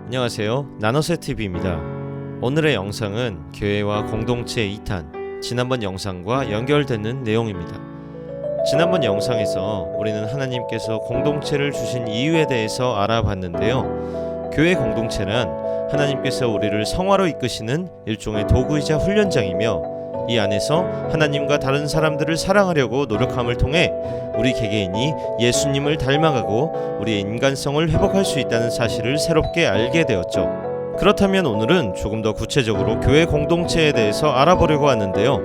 안녕하세요. 나노세TV입니다. 오늘의 영상은 교회와 공동체 2탄, 지난번 영상과 연결되는 내용입니다. 지난번 영상에서 우리는 하나님께서 공동체를 주신 이유에 대해서 알아봤는데요. 교회 공동체란 하나님께서 우리를 성화로 이끄시는 일종의 도구이자 훈련장이며, 이 안에서 하나님과 다른 사람들을 사랑하려고 노력함을 통해 우리 개개인이 예수님을 닮아가고 우리의 인간성을 회복할 수 있다는 사실을 새롭게 알게 되었죠. 그렇다면 오늘은 조금 더 구체적으로 교회 공동체에 대해서 알아보려고 하는데요.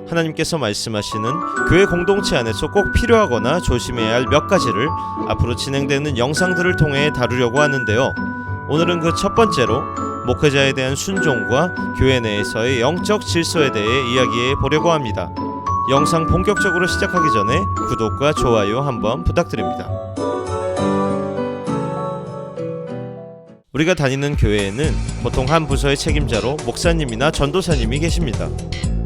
하나님께서 말씀하시는 교회 공동체 안에서 꼭 필요하거나 조심해야 할 몇 가지를 앞으로 진행되는 영상들을 통해 다루려고 하는데요. 오늘은 그 첫 번째로 목회자에 대한 순종과 교회 내에서의 영적 질서에 대해 이야기해 보려고 합니다. 영상 본격적으로 시작하기 전에 구독과 좋아요 한번 부탁드립니다. 우리가 다니는 교회에는 보통 한 부서의 책임자로 목사님이나 전도사님이 계십니다.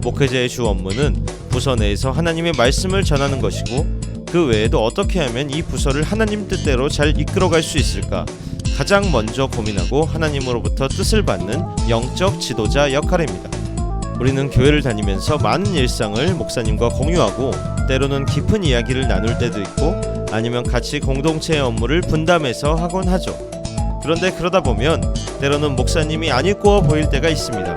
목회자의 주 업무는 부서 내에서 하나님의 말씀을 전하는 것이고, 그 외에도 어떻게 하면 이 부서를 하나님 뜻대로 잘 이끌어갈 수 있을까 가장 먼저 고민하고 하나님으로부터 뜻을 받는 영적 지도자 역할입니다. 우리는 교회를 다니면서 많은 일상을 목사님과 공유하고, 때로는 깊은 이야기를 나눌 때도 있고, 아니면 같이 공동체의 업무를 분담해서 하곤 하죠. 그런데 그러다 보면 때로는 목사님이 안 이끄워 보일 때가 있습니다.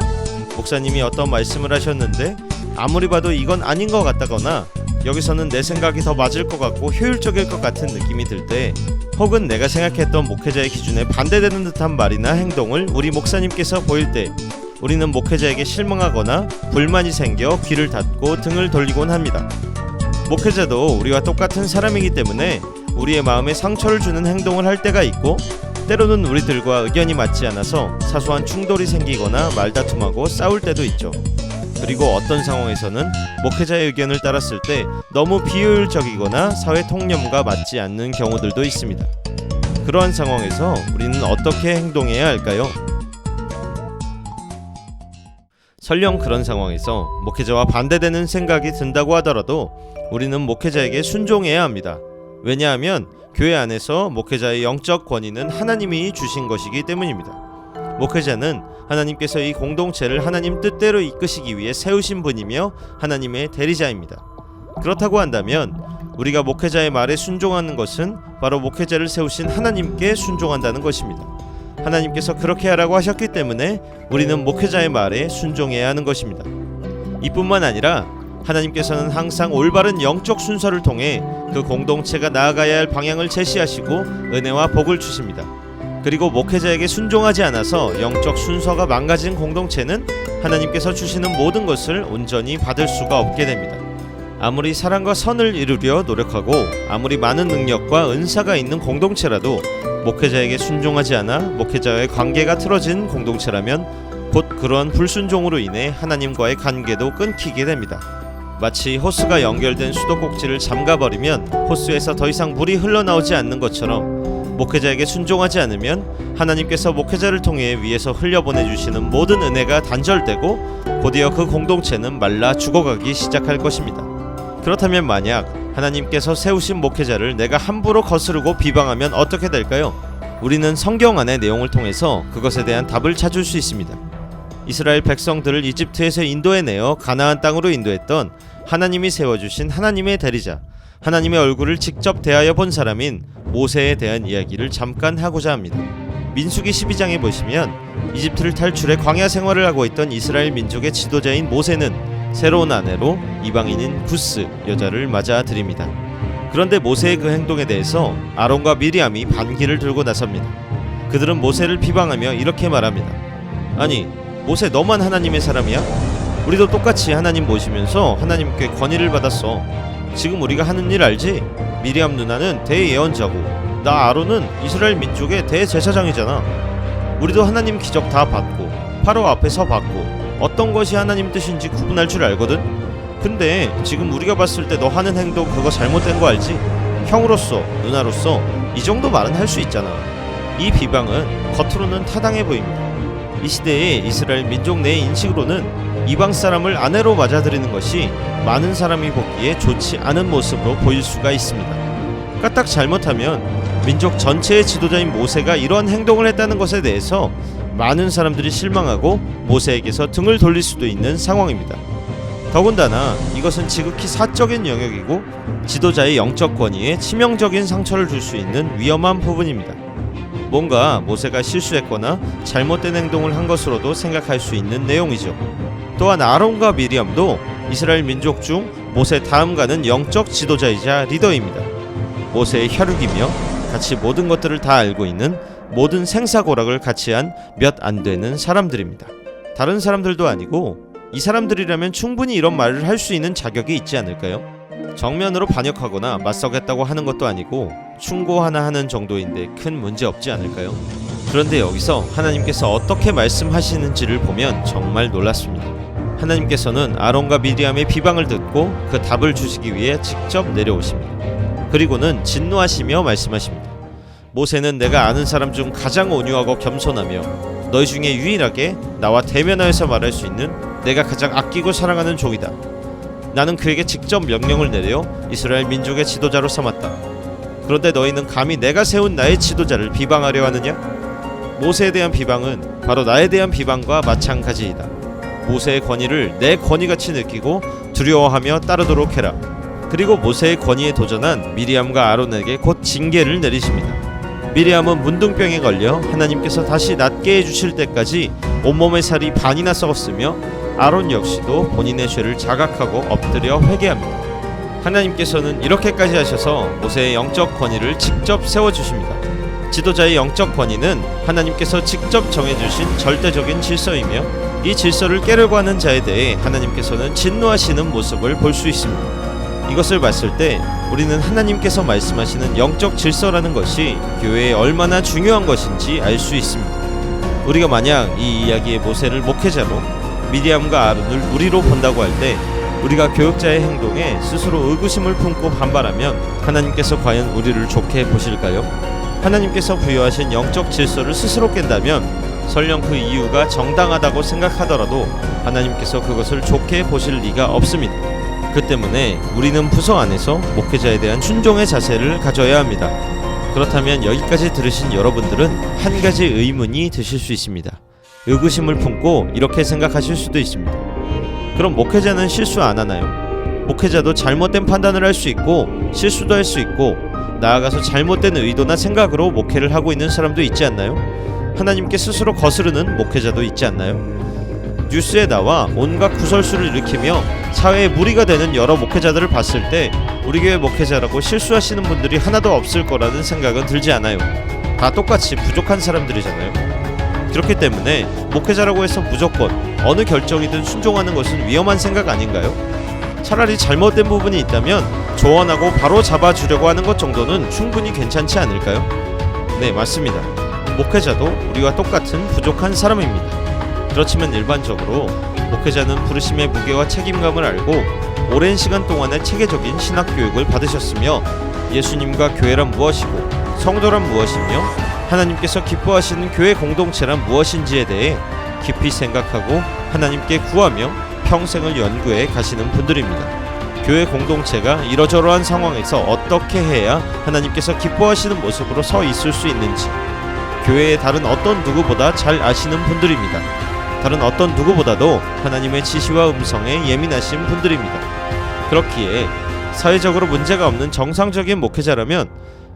목사님이 어떤 말씀을 하셨는데 아무리 봐도 이건 아닌 것 같다거나, 여기서는 내 생각이 더 맞을 것 같고 효율적일 것 같은 느낌이 들 때, 혹은 내가 생각했던 목회자의 기준에 반대되는 듯한 말이나 행동을 우리 목사님께서 보일 때, 우리는 목회자에게 실망하거나 불만이 생겨 귀를 닫고 등을 돌리곤 합니다. 목회자도 우리와 똑같은 사람이기 때문에 우리의 마음에 상처를 주는 행동을 할 때가 있고, 때로는 우리들과 의견이 맞지 않아서 사소한 충돌이 생기거나 말다툼하고 싸울 때도 있죠. 그리고 어떤 상황에서는 목회자의 의견을 따랐을 때 너무 비효율적이거나 사회 통념과 맞지 않는 경우들도 있습니다. 그러한 상황에서 우리는 어떻게 행동해야 할까요? 설령 그런 상황에서 목회자와 반대되는 생각이 든다고 하더라도 우리는 목회자에게 순종해야 합니다. 왜냐하면 교회 안에서 목회자의 영적 권위는 하나님이 주신 것이기 때문입니다. 목회자는 하나님께서 이 공동체를 하나님 뜻대로 이끄시기 위해 세우신 분이며 하나님의 대리자입니다. 그렇다고 한다면 우리가 목회자의 말에 순종하는 것은 바로 목회자를 세우신 하나님께 순종한다는 것입니다. 하나님께서 그렇게 하라고 하셨기 때문에 우리는 목회자의 말에 순종해야 하는 것입니다. 이뿐만 아니라 하나님께서는 항상 올바른 영적 순서를 통해 그 공동체가 나아가야 할 방향을 제시하시고 은혜와 복을 주십니다. 그리고 목회자에게 순종하지 않아서 영적 순서가 망가진 공동체는 하나님께서 주시는 모든 것을 온전히 받을 수가 없게 됩니다. 아무리 사랑과 선을 이루려 노력하고 아무리 많은 능력과 은사가 있는 공동체라도 목회자에게 순종하지 않아 목회자와의 관계가 틀어진 공동체라면 곧 그러한 불순종으로 인해 하나님과의 관계도 끊기게 됩니다. 마치 호스가 연결된 수도꼭지를 잠가버리면 호스에서 더 이상 물이 흘러나오지 않는 것처럼, 목회자에게 순종하지 않으면 하나님께서 목회자를 통해 위에서 흘려보내주시는 모든 은혜가 단절되고 곧이어 그 공동체는 말라 죽어가기 시작할 것입니다. 그렇다면 만약 하나님께서 세우신 목회자를 내가 함부로 거스르고 비방하면 어떻게 될까요? 우리는 성경 안의 내용을 통해서 그것에 대한 답을 찾을 수 있습니다. 이스라엘 백성들을 이집트에서 인도해내어 가나안 땅으로 인도했던 하나님이 세워주신 하나님의 대리자, 하나님의 얼굴을 직접 대하여 본 사람인 모세에 대한 이야기를 잠깐 하고자 합니다. 민수기 12장에 보시면 이집트를 탈출해 광야 생활을 하고 있던 이스라엘 민족의 지도자인 모세는 새로운 아내로 이방인인 구스 여자를 맞아들입니다. 그런데 모세의 그 행동에 대해서 아론과 미리암이 반기를 들고 나섭니다. 그들은 모세를 비방하며 이렇게 말합니다. 아니, 모세 너만 하나님의 사람이야? 우리도 똑같이 하나님 모시면서 하나님께 권위를 받았어. 지금 우리가 하는 일 알지? 미리암 누나는 대예언자고 나 아론은 이스라엘 민족의 대제사장이잖아. 우리도 하나님 기적 다 받고 파로 앞에서 받고 어떤 것이 하나님 뜻인지 구분할 줄 알거든? 근데 지금 우리가 봤을 때 너 하는 행동 그거 잘못된 거 알지? 형으로서 누나로서 이 정도 말은 할 수 있잖아. 이 비방은 겉으로는 타당해 보입니다. 이 시대의 이스라엘 민족 내 인식으로는 이방 사람을 아내로 맞아들이는 것이 많은 사람이 보기에 좋지 않은 모습으로 보일 수가 있습니다. 까딱 잘못하면 민족 전체의 지도자인 모세가 이런 행동을 했다는 것에 대해서 많은 사람들이 실망하고 모세에게서 등을 돌릴 수도 있는 상황입니다. 더군다나 이것은 지극히 사적인 영역이고 지도자의 영적 권위에 치명적인 상처를 줄 수 있는 위험한 부분입니다. 뭔가 모세가 실수했거나 잘못된 행동을 한 것으로도 생각할 수 있는 내용이죠. 또한 아론과 미리암도 이스라엘 민족 중 모세 다음 가는 영적 지도자이자 리더입니다. 모세의 혈육이며 같이 모든 것들을 다 알고 있는 모든 생사고락을 같이 한 몇 안 되는 사람들입니다. 다른 사람들도 아니고 이 사람들이라면 충분히 이런 말을 할 수 있는 자격이 있지 않을까요? 정면으로 반역하거나 맞서겠다고 하는 것도 아니고 충고 하나 하는 정도인데 큰 문제 없지 않을까요? 그런데 여기서 하나님께서 어떻게 말씀하시는지를 보면 정말 놀랍습니다. 하나님께서는 아론과 미리암의 비방을 듣고 그 답을 주시기 위해 직접 내려오십니다. 그리고는 진노하시며 말씀하십니다. 모세는 내가 아는 사람 중 가장 온유하고 겸손하며 너희 중에 유일하게 나와 대면하여서 말할 수 있는 내가 가장 아끼고 사랑하는 종이다. 나는 그에게 직접 명령을 내려 이스라엘 민족의 지도자로 삼았다. 그런데 너희는 감히 내가 세운 나의 지도자를 비방하려 하느냐? 모세에 대한 비방은 바로 나에 대한 비방과 마찬가지이다. 모세의 권위를 내 권위같이 느끼고 두려워하며 따르도록 해라. 그리고 모세의 권위에 도전한 미리암과 아론에게 곧 징계를 내리십니다. 미리암은 문둥병에 걸려 하나님께서 다시 낫게 해주실 때까지 온몸의 살이 반이나 썩었으며 아론 역시도 본인의 죄를 자각하고 엎드려 회개합니다. 하나님께서는 이렇게까지 하셔서 모세의 영적 권위를 직접 세워주십니다. 지도자의 영적 권위는 하나님께서 직접 정해주신 절대적인 질서이며 이 질서를 깨려고 하는 자에 대해 하나님께서는 진노하시는 모습을 볼 수 있습니다. 이것을 봤을 때 우리는 하나님께서 말씀하시는 영적 질서라는 것이 교회에 얼마나 중요한 것인지 알 수 있습니다. 우리가 만약 이 이야기의 모세를 목회자로 미리암과 아론을 우리로 본다고 할 때 우리가 교육자의 행동에 스스로 의구심을 품고 반발하면 하나님께서 과연 우리를 좋게 보실까요? 하나님께서 부여하신 영적 질서를 스스로 깬다면 설령 그 이유가 정당하다고 생각하더라도 하나님께서 그것을 좋게 보실 리가 없습니다. 그 때문에 우리는 부서 안에서 목회자에 대한 순종의 자세를 가져야 합니다. 그렇다면 여기까지 들으신 여러분들은 한 가지 의문이 드실 수 있습니다. 의구심을 품고 이렇게 생각하실 수도 있습니다. 그럼 목회자는 실수 안 하나요? 목회자도 잘못된 판단을 할 수 있고 실수도 할 수 있고 나아가서 잘못된 의도나 생각으로 목회를 하고 있는 사람도 있지 않나요? 하나님께 스스로 거스르는 목회자도 있지 않나요? 뉴스에 나와 온갖 구설수를 일으키며 사회에 무리가 되는 여러 목회자들을 봤을 때 우리 교회 목회자라고 실수하시는 분들이 하나도 없을 거라는 생각은 들지 않아요. 다 똑같이 부족한 사람들이잖아요. 그렇기 때문에 목회자라고 해서 무조건 어느 결정이든 순종하는 것은 위험한 생각 아닌가요? 차라리 잘못된 부분이 있다면 조언하고 바로 잡아주려고 하는 것 정도는 충분히 괜찮지 않을까요? 네, 맞습니다. 목회자도 우리와 똑같은 부족한 사람입니다. 그렇지만 일반적으로 목회자는 부르심의 무게와 책임감을 알고 오랜 시간 동안의 체계적인 신학 교육을 받으셨으며 예수님과 교회란 무엇이고 성도란 무엇이며 하나님께서 기뻐하시는 교회 공동체란 무엇인지에 대해 깊이 생각하고 하나님께 구하며 평생을 연구해 가시는 분들입니다. 교회 공동체가 이러저러한 상황에서 어떻게 해야 하나님께서 기뻐하시는 모습으로 서 있을 수 있는지 교회의 다른 어떤 누구보다 잘 아시는 분들입니다. 다른 어떤 누구보다도 하나님의 지시와 음성에 예민하신 분들입니다. 그렇기에 사회적으로 문제가 없는 정상적인 목회자라면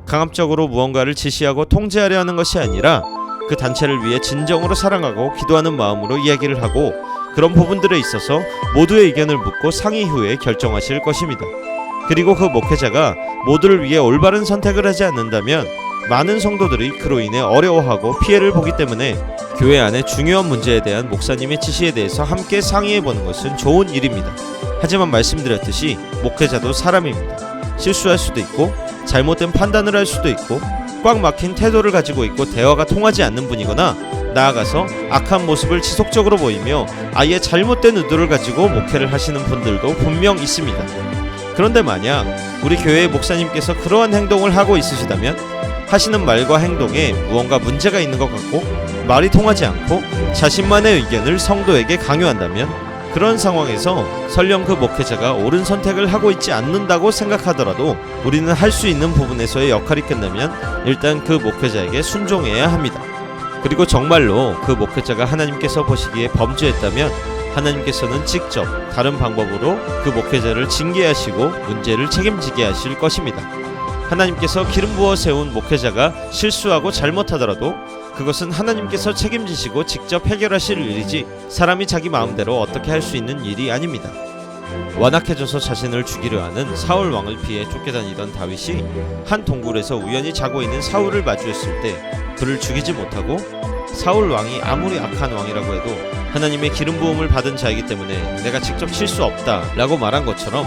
강압적으로 무언가를 지시하고 통제하려 하는 것이 아니라 그 단체를 위해 진정으로 사랑하고 기도하는 마음으로 이야기를 하고 그런 부분들에 있어서 모두의 의견을 묻고 상의 후에 결정하실 것입니다. 그리고 그 목회자가 모두를 위해 올바른 선택을 하지 않는다면 많은 성도들이 그로 인해 어려워하고 피해를 보기 때문에 교회 안의 중요한 문제에 대한 목사님의 지시에 대해서 함께 상의해보는 것은 좋은 일입니다. 하지만 말씀드렸듯이 목회자도 사람입니다. 실수할 수도 있고 잘못된 판단을 할 수도 있고 꽉 막힌 태도를 가지고 있고 대화가 통하지 않는 분이거나 나아가서 악한 모습을 지속적으로 보이며 아예 잘못된 의도를 가지고 목회를 하시는 분들도 분명 있습니다. 그런데 만약 우리 교회의 목사님께서 그러한 행동을 하고 있으시다면 하시는 말과 행동에 무언가 문제가 있는 것 같고 말이 통하지 않고 자신만의 의견을 성도에게 강요한다면 그런 상황에서 설령 그 목회자가 옳은 선택을 하고 있지 않는다고 생각하더라도 우리는 할 수 있는 부분에서의 역할이 끝나면 일단 그 목회자에게 순종해야 합니다. 그리고 정말로 그 목회자가 하나님께서 보시기에 범죄했다면 하나님께서는 직접 다른 방법으로 그 목회자를 징계하시고 문제를 책임지게 하실 것입니다. 하나님께서 기름 부어 세운 목회자가 실수하고 잘못하더라도 그것은 하나님께서 책임지시고 직접 해결하실 일이지 사람이 자기 마음대로 어떻게 할 수 있는 일이 아닙니다. 완악해져서 자신을 죽이려 하는 사울 왕을 피해 쫓겨다니던 다윗이 한 동굴에서 우연히 자고 있는 사울을 마주했을 때 그를 죽이지 못하고 사울 왕이 아무리 악한 왕이라고 해도 하나님의 기름 부음을 받은 자이기 때문에 내가 직접 칠 수 없다 라고 말한 것처럼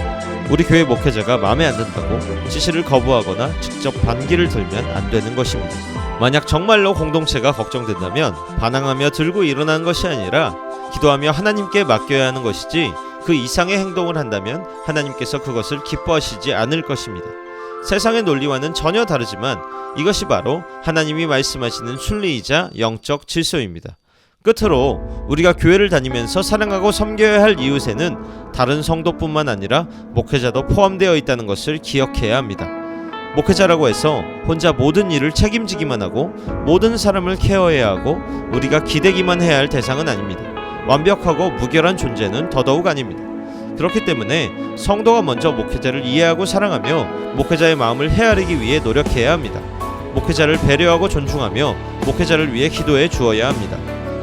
우리 교회 목회자가 마음에 안 든다고 지시를 거부하거나 직접 반기를 들면 안 되는 것입니다. 만약 정말로 공동체가 걱정된다면 반항하며 들고 일어나는 것이 아니라 기도하며 하나님께 맡겨야 하는 것이지 그 이상의 행동을 한다면 하나님께서 그것을 기뻐하시지 않을 것입니다. 세상의 논리와는 전혀 다르지만 이것이 바로 하나님이 말씀하시는 순리이자 영적 질서입니다. 끝으로 우리가 교회를 다니면서 사랑하고 섬겨야 할 이웃에는 다른 성도뿐만 아니라 목회자도 포함되어 있다는 것을 기억해야 합니다. 목회자라고 해서 혼자 모든 일을 책임지기만 하고 모든 사람을 케어해야 하고 우리가 기대기만 해야 할 대상은 아닙니다. 완벽하고 무결한 존재는 더더욱 아닙니다. 그렇기 때문에 성도가 먼저 목회자를 이해하고 사랑하며 목회자의 마음을 헤아리기 위해 노력해야 합니다. 목회자를 배려하고 존중하며 목회자를 위해 기도해 주어야 합니다.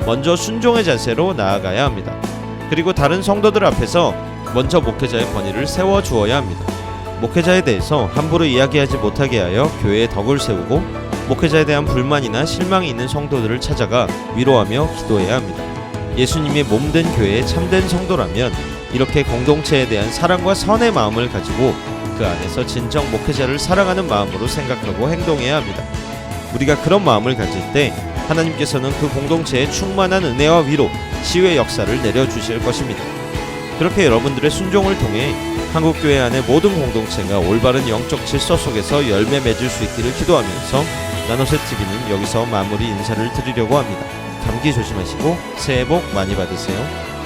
먼저 순종의 자세로 나아가야 합니다. 그리고 다른 성도들 앞에서 먼저 목회자의 권위를 세워 주어야 합니다. 목회자에 대해서 함부로 이야기하지 못하게 하여 교회에 덕을 세우고 목회자에 대한 불만이나 실망이 있는 성도들을 찾아가 위로하며 기도해야 합니다. 예수님의 몸된 교회의 참된 성도라면 이렇게 공동체에 대한 사랑과 선의 마음을 가지고 그 안에서 진정 목회자를 사랑하는 마음으로 생각하고 행동해야 합니다. 우리가 그런 마음을 가질 때 하나님께서는 그 공동체에 충만한 은혜와 위로, 치유의 역사를 내려주실 것입니다. 그렇게 여러분들의 순종을 통해 한국교회 안의 모든 공동체가 올바른 영적 질서 속에서 열매 맺을 수 있기를 기도하면서 나노새 TV는 여기서 마무리 인사를 드리려고 합니다. 감기 조심하시고 새해 복 많이 받으세요.